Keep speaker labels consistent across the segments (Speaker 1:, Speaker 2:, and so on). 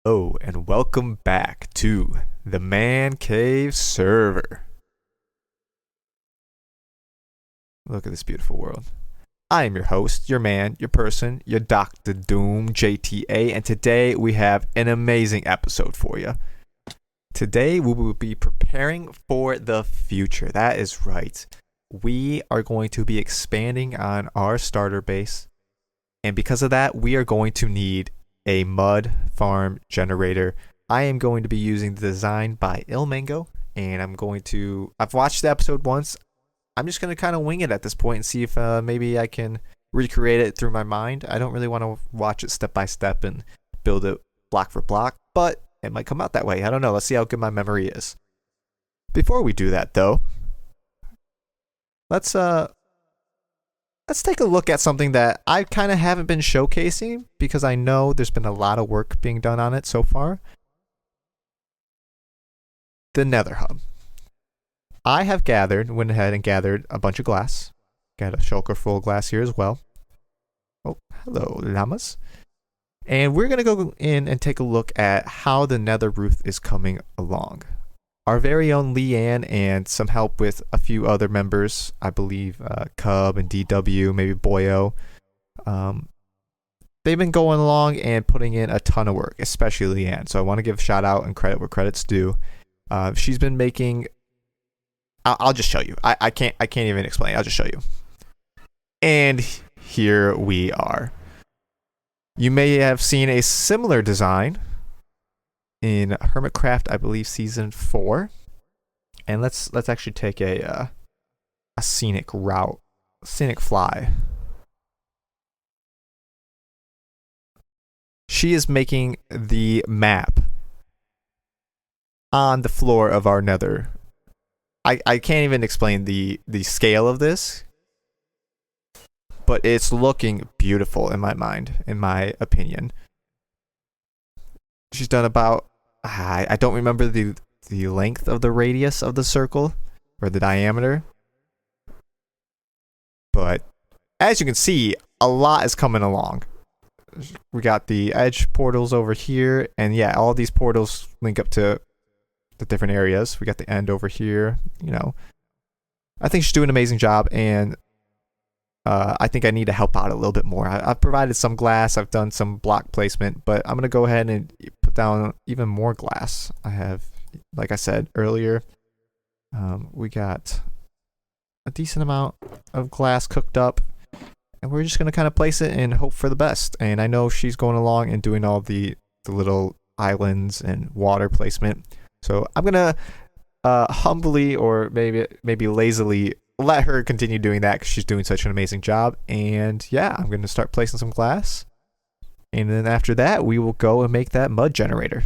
Speaker 1: Hello and welcome back to the Man Cave server. Look at this beautiful world. I am your host, your man, your person, your Dr. Doom, JTA, and today we have an amazing episode for you. Today we will be preparing for the future. That is right. We are going to be expanding on our starter base, and because of that, we are going to need a mud farm generator. I am going to be using the design by Ilmango, and I've watched the episode once. I'm just going to kind of wing it at this point and see if maybe I can recreate it through my mind. I don't really want to watch it step by step and build it block for block, but it might come out that way. I don't know. Let's see how good my memory is. Before we do that, though, let's take a look at something that I kind of haven't been showcasing because I know there's been a lot of work being done on it so far. The Nether Hub. I have went ahead and gathered a bunch of glass. Got a shulker full of glass here as well. Oh, hello, llamas. And we're going to go in and take a look at how the nether roof is coming along. Our very own Leanne and some help with a few other members, I believe Cub and DW, maybe Boyo. They've been going along and putting in a ton of work, especially Leanne. So I want to give a shout out and credit where credit's due. She's been making... I'll just show you. I can't even explain. I'll just show you. And here we are. You may have seen a similar design in Hermitcraft, I believe, season 4. And let's actually take a scenic route, scenic fly. She is making the map on the floor of our nether. I can't even explain the scale of this, but it's looking beautiful in my mind, in my opinion. She's done about, I don't remember the length of the radius of the circle, or the diameter, but as you can see, a lot is coming along. We got the edge portals over here, and yeah, all these portals link up to the different areas. We got the end over here. I think she's doing an amazing job, and I think I need to help out a little bit more. I've provided some glass, I've done some block placement, but I'm gonna go ahead and put down even more glass. I have, like I said earlier, we got a decent amount of glass cooked up, and we're just gonna kind of place it and hope for the best. And I know she's going along and doing all the little islands and water placement. So I'm gonna humbly, or maybe lazily, let her continue doing that because she's doing such an amazing job. And yeah, I'm gonna start placing some glass, and then after that, we will go and make that mud generator.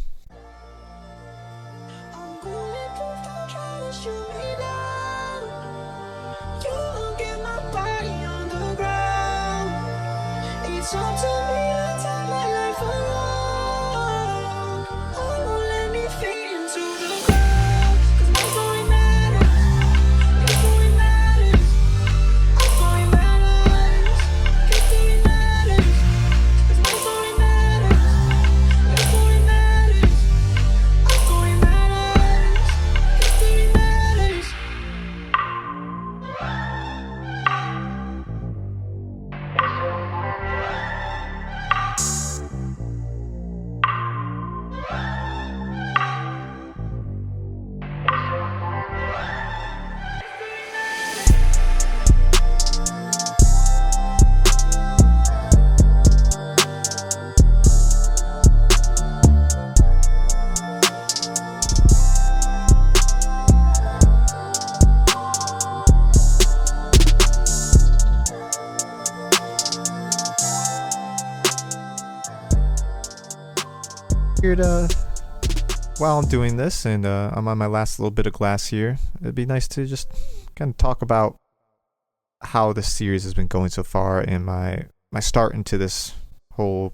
Speaker 1: While I'm doing this, and I'm on my last little bit of glass here, it'd be nice to just kind of talk about how this series has been going so far and my start into this whole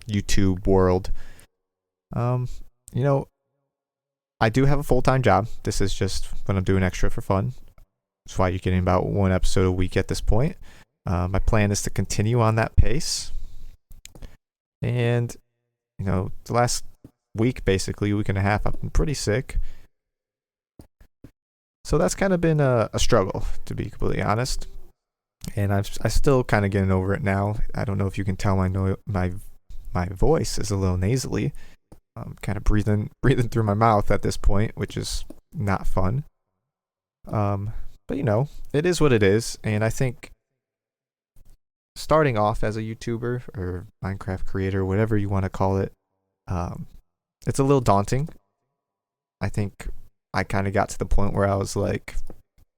Speaker 1: YouTube world. I do have a full-time job. This is just what I'm doing extra for fun. That's why you're getting about one episode a week at this point. My plan is to continue on that pace. And the last week, basically, week and a half, I've been pretty sick. So that's kind of been a struggle, to be completely honest. And I still kind of getting over it now. I don't know if you can tell my voice is a little nasally. I'm kind of breathing through my mouth at this point, which is not fun. But it is what it is, and I think starting off as a YouTuber or Minecraft creator, whatever you want to call it, it's a little daunting. I think I kind of got to the point where I was like,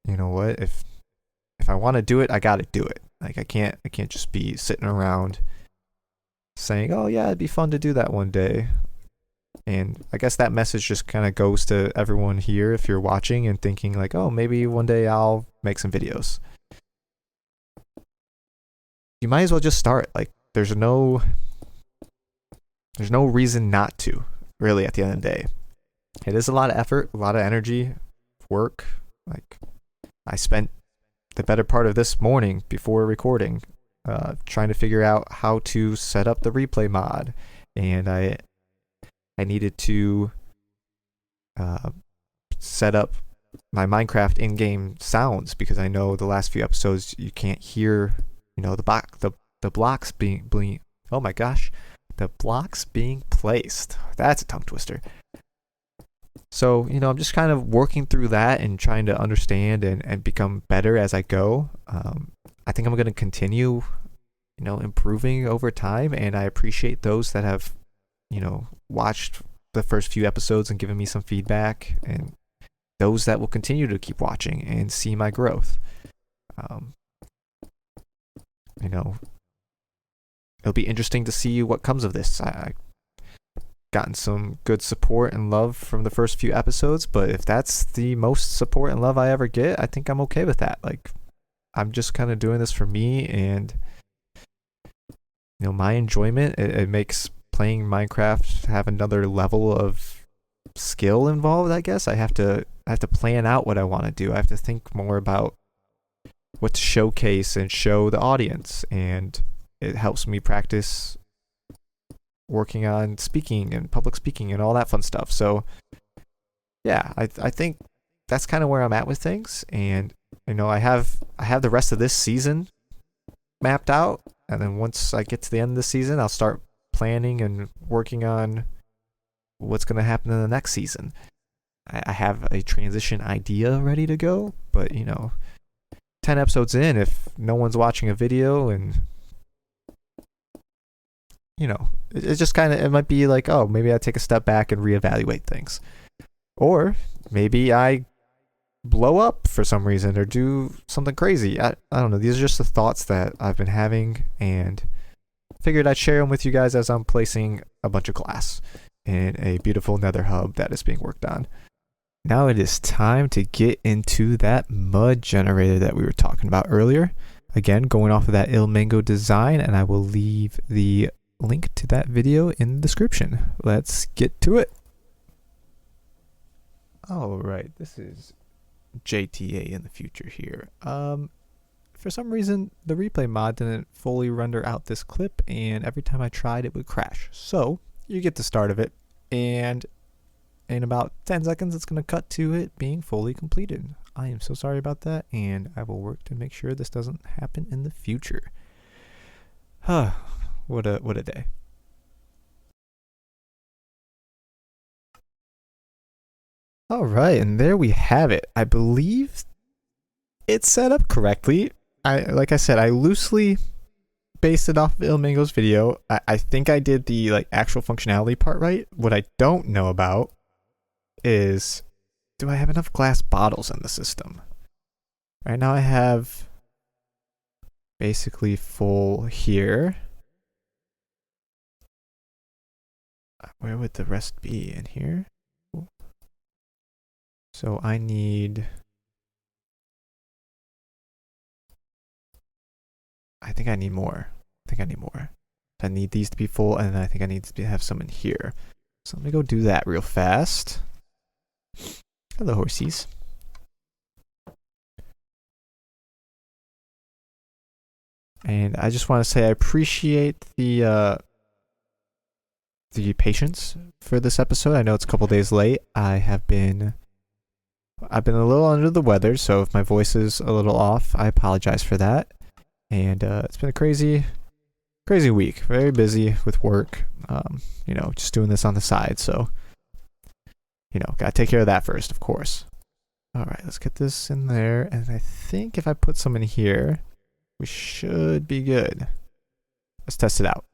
Speaker 1: you know what, if I want to do it, I got to do it. Like I can't just be sitting around saying, "Oh yeah, it'd be fun to do that one day." And I guess that message just kind of goes to everyone here if you're watching and thinking like, "Oh, maybe one day I'll make some videos." You might as well just start. Like there's no reason not to, really, at the end of the day. It is a lot of effort, a lot of energy, work. Like I spent the better part of this morning before recording trying to figure out how to set up the replay mod, and I needed to set up my Minecraft in-game sounds because I know the last few episodes you can't hear, the blocks being oh my gosh, the blocks being placed. That's a tongue twister. So, I'm just kind of working through that and trying to understand and become better as I go. I think I'm going to continue, improving over time, and I appreciate those that have, watched the first few episodes and given me some feedback, and those that will continue to keep watching and see my growth. It'll be interesting to see what comes of this. I gotten some good support and love from the first few episodes, but if that's the most support and love I ever get, I think I'm okay with that. Like I'm just kind of doing this for me and my enjoyment. It makes playing Minecraft have another level of skill involved, I guess. I have to plan out what I want to do. I have to think more about what to showcase and show the audience, and it helps me practice working on speaking and public speaking and all that fun stuff. So yeah, I think that's kind of where I'm at with things. And I have the rest of this season mapped out, and then once I get to the end of the season, I'll start planning and working on what's going to happen in the next season. I have a transition idea ready to go, but 10 episodes in, if no one's watching a video, and it's just kind of, it might be like, oh, maybe I take a step back and reevaluate things, or maybe I blow up for some reason or do something crazy. I don't know. These are just the thoughts that I've been having, and figured I'd share them with you guys as I'm placing a bunch of glass in a beautiful Nether Hub that is being worked on. Now it is time to get into that mud generator that we were talking about earlier. Again, going off of that Il Mango design, and I will leave the link to that video in the description. Let's get to it. All right, this is JTA in the future here. For some reason, the replay mod didn't fully render out this clip, and every time I tried, it would crash. So you get the start of it, and in about 10 seconds, it's going to cut to it being fully completed. I am so sorry about that, and I will work to make sure this doesn't happen in the future. What a day. All right, and there we have it. I believe it's set up correctly. Like I said, I loosely based it off of Il Mango's video. I think I did the actual functionality part right. What I don't know about is, do I have enough glass bottles in the system? Right now I have basically full here. Where would the rest be? In here? So I need, I think I need more. I need these to be full, and I think I need to have some in here. So let me go do that real fast. Hello, horsies. And I just want to say I appreciate the the patience for this episode. I know it's a couple days late. I've been a little under the weather, so if my voice is a little off, I apologize for that. And it's been a crazy week. Very busy with work. Just doing this on the side. So, gotta take care of that first, of course. All right, let's get this in there. And I think if I put some in here, we should be good. Let's test it out.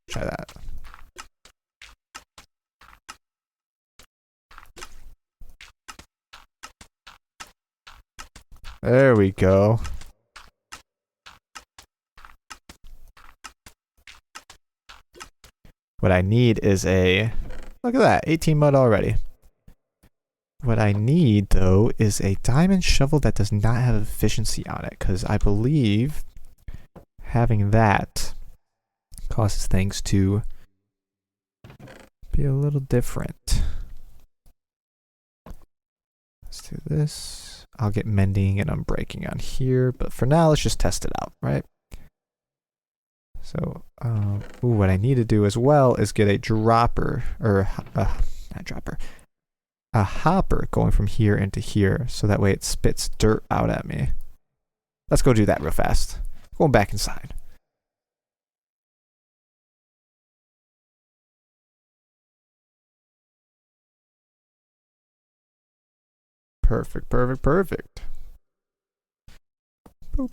Speaker 1: Try that. There we go. What I need is look at that, 18 mud already. What I need, though, is a diamond shovel that does not have efficiency on it, because I believe having that causes things to be a little different. Let's do this. I'll get mending and unbreaking on here, but for now, let's just test it out, right? So, what I need to do as well is get a dropper, or not dropper, a hopper going from here into here, so that way it spits dirt out at me. Let's go do that real fast. Going back inside. Perfect. Boop.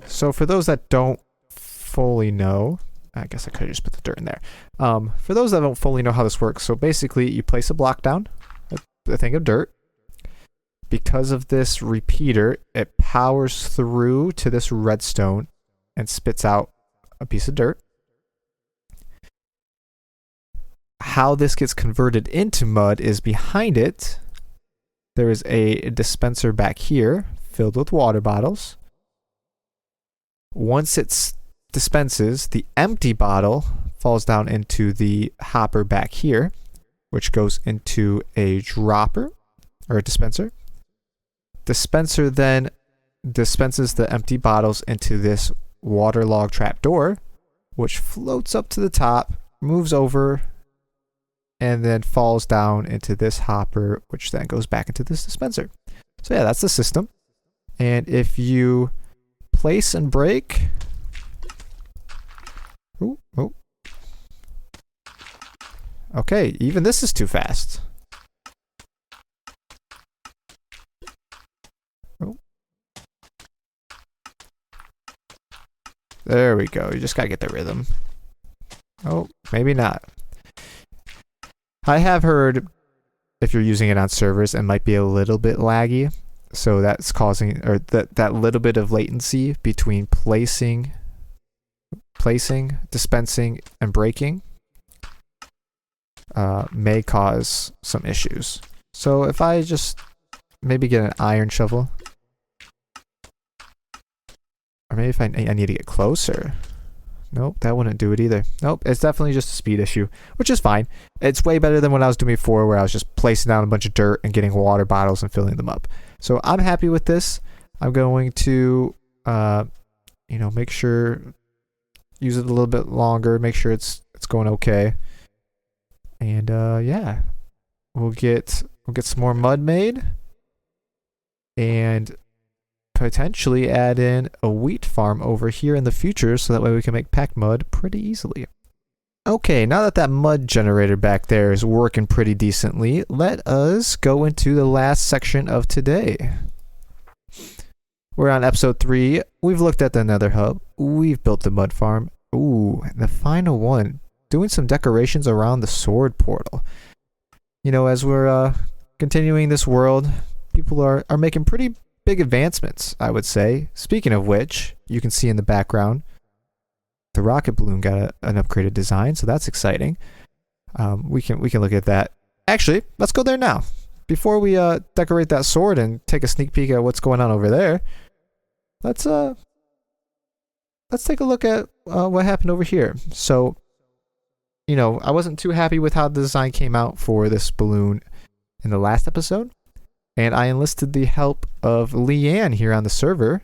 Speaker 1: So for those that don't fully know, I guess I could have just put the dirt in there. For those that don't fully know how this works, so basically you place a block down, a thing of dirt. Because of this repeater, it powers through to this redstone and spits out a piece of dirt. How this gets converted into mud is behind it. There is a dispenser back here filled with water bottles. Once it dispenses, the empty bottle falls down into the hopper back here, which goes into a dropper or a dispenser. Dispenser then dispenses the empty bottles into this waterlogged trapdoor, which floats up to the top, moves over, and then falls down into this hopper, which then goes back into this dispenser. So yeah, that's the system. And if you place and break... Ooh. Okay, even this is too fast. Oh. There we go. You just gotta get the rhythm. Oh, maybe not. I have heard if you're using it on servers, it might be a little bit laggy. So that's causing, or that little bit of latency between placing, dispensing, and breaking may cause some issues. So if I just maybe get an iron shovel, or maybe if I need to get closer. Nope, that wouldn't do it either. Nope, it's definitely just a speed issue, which is fine. It's way better than what I was doing before, where I was just placing down a bunch of dirt and getting water bottles and filling them up. So I'm happy with this. I'm going to, make sure, use it a little bit longer, make sure it's going okay. And yeah, we'll get some more mud made, and potentially add in a wheat farm over here in the future, so that way we can make packed mud pretty easily. Okay, now that mud generator back there is working pretty decently, let us go into the last section of today. We're on episode 3. We've looked at the Nether Hub. We've built the mud farm. Ooh, and the final one, doing some decorations around the sword portal. As we're continuing this world, people are making pretty big advancements, I would say. Speaking of which, you can see in the background, the rocket balloon got an upgraded design, so that's exciting. We can look at that. Actually, let's go there now. Before we decorate that sword and take a sneak peek at what's going on over there, let's take a look at what happened over here. So I wasn't too happy with how the design came out for this balloon in the last episode. And I enlisted the help of Leanne here on the server.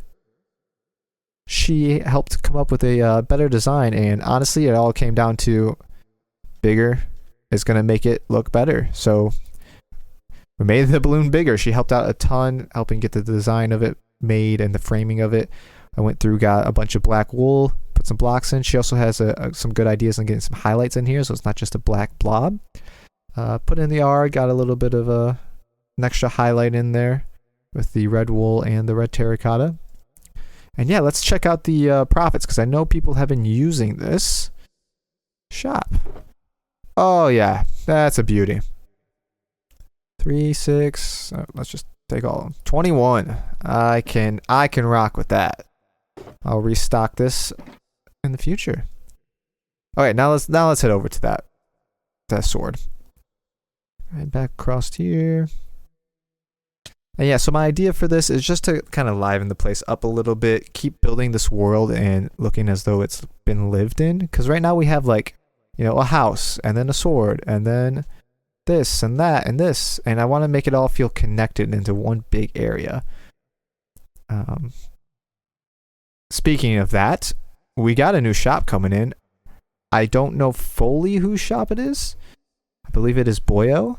Speaker 1: She helped come up with a better design, and honestly, it all came down to bigger is going to make it look better. So we made the balloon bigger. She helped out a ton, helping get the design of it made and the framing of it. I went through, got a bunch of black wool, put some blocks in. She also has some good ideas on getting some highlights in here, so it's not just a black blob. Put in the R, got a little bit of an extra highlight in there with the red wool and the red terracotta. And yeah, let's check out the profits, because I know people have been using this shop. Oh yeah, that's a beauty. 3, 6, let's just take all of them. 21. I can rock with that. I'll restock this in the future. Okay, now let's head over to that sword. Right back across here. And yeah, so my idea for this is just to kind of liven the place up a little bit, keep building this world and looking as though it's been lived in. Because right now we have like, a house and then a sword and then this and that and this. And I want to make it all feel connected into one big area. Speaking of that, we got a new shop coming in. I don't know fully whose shop it is. I believe it is Boyo.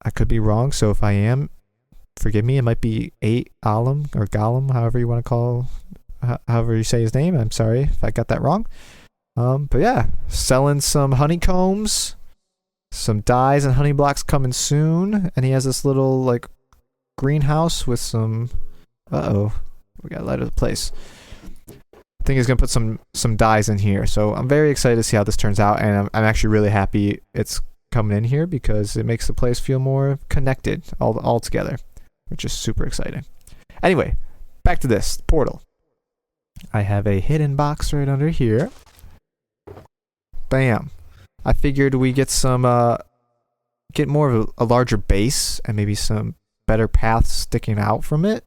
Speaker 1: I could be wrong, so if I am, forgive me. It might be 8 Alam or Gollum, however you want to however you say his name. I'm sorry if I got that wrong. But yeah, selling some honeycombs, some dyes and honey blocks coming soon. And he has this little like greenhouse with some. We got to light up the place. I think he's gonna put some dyes in here. So I'm very excited to see how this turns out, and I'm actually really happy it's coming in here because it makes the place feel more connected all together, which is super exciting. Anyway, back to this portal. I have a hidden box right under here. Bam. I figured we get get more of a larger base and maybe some better paths sticking out from it.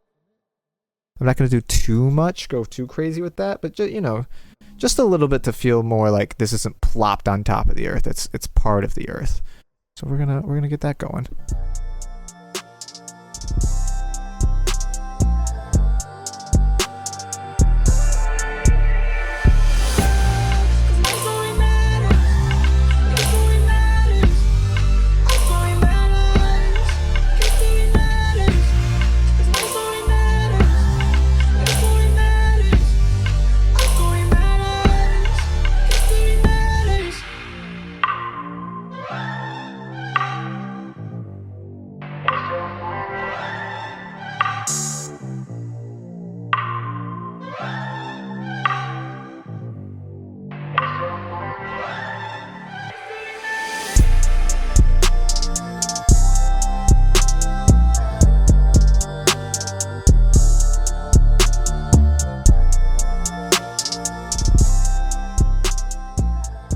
Speaker 1: I'm not going to do too much, go too crazy with that, but just a little bit to feel more like this isn't plopped on top of the earth. It's part of the earth. So we're gonna get that going.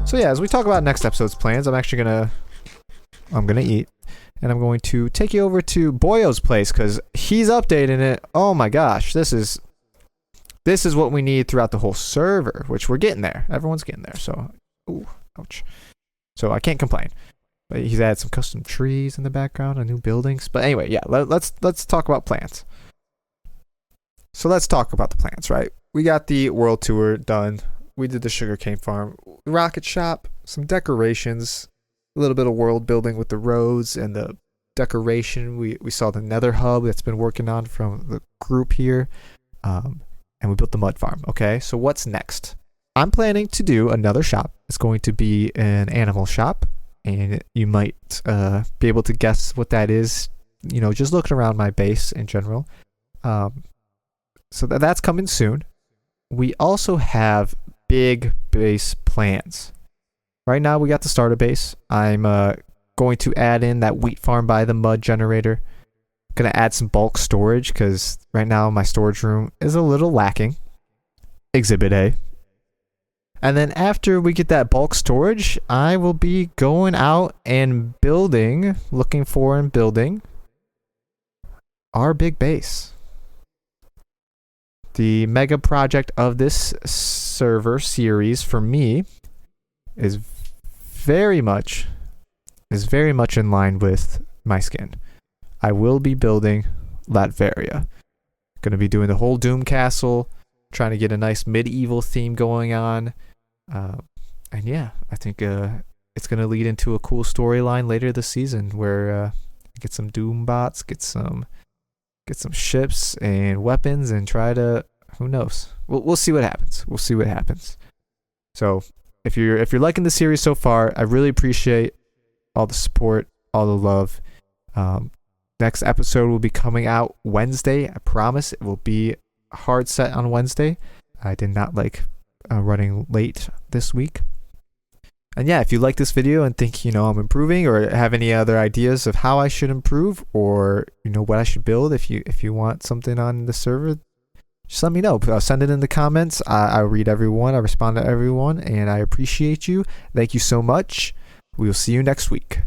Speaker 1: So yeah, as we talk about next episode's plans, I'm gonna eat, and I'm going to take you over to Boyo's place because he's updating it. Oh my gosh, this is what we need throughout the whole server, which we're getting there. Everyone's getting there. So, ooh, ouch. So I can't complain. But he's added some custom trees in the background and new buildings. But anyway, yeah, let's talk about plans. So let's talk about the plans, right? We got the world tour done. We did the sugarcane farm, rocket shop, some decorations, a little bit of world building with the roads and the decoration. We saw the Nether Hub that's been working on from the group here, and we built the mud farm. Okay, so what's next? I'm planning to do another shop. It's going to be an animal shop, and you might be able to guess what that is. Just looking around my base in general. So that's coming soon. We also have big base plans. Right now we got the starter base. I'm going to add in that wheat farm by the mud generator. Gonna add some bulk storage because right now my storage room is a little lacking. Exhibit A. And then after we get that bulk storage, I will be going out and looking for and building our big base. The mega project of this server series for me is very much in line with my skin. I will be building Latveria. Gonna be doing the whole Doom Castle, trying to get a nice medieval theme going on. And yeah, I think it's gonna lead into a cool storyline later this season where get some Doom bots, get some ships and weapons, and try to, who knows? We'll see what happens. We'll see what happens. So if you're liking the series so far, I really appreciate all the support, all the love. Next episode will be coming out Wednesday. I promise it will be a hard set on Wednesday. I did not like running late this week. And yeah, if you like this video and think, I'm improving, or have any other ideas of how I should improve, or, what I should build, if you want something on the server, just let me know. Send it in the comments. I read everyone. I respond to everyone, and I appreciate you. Thank you so much. We will see you next week.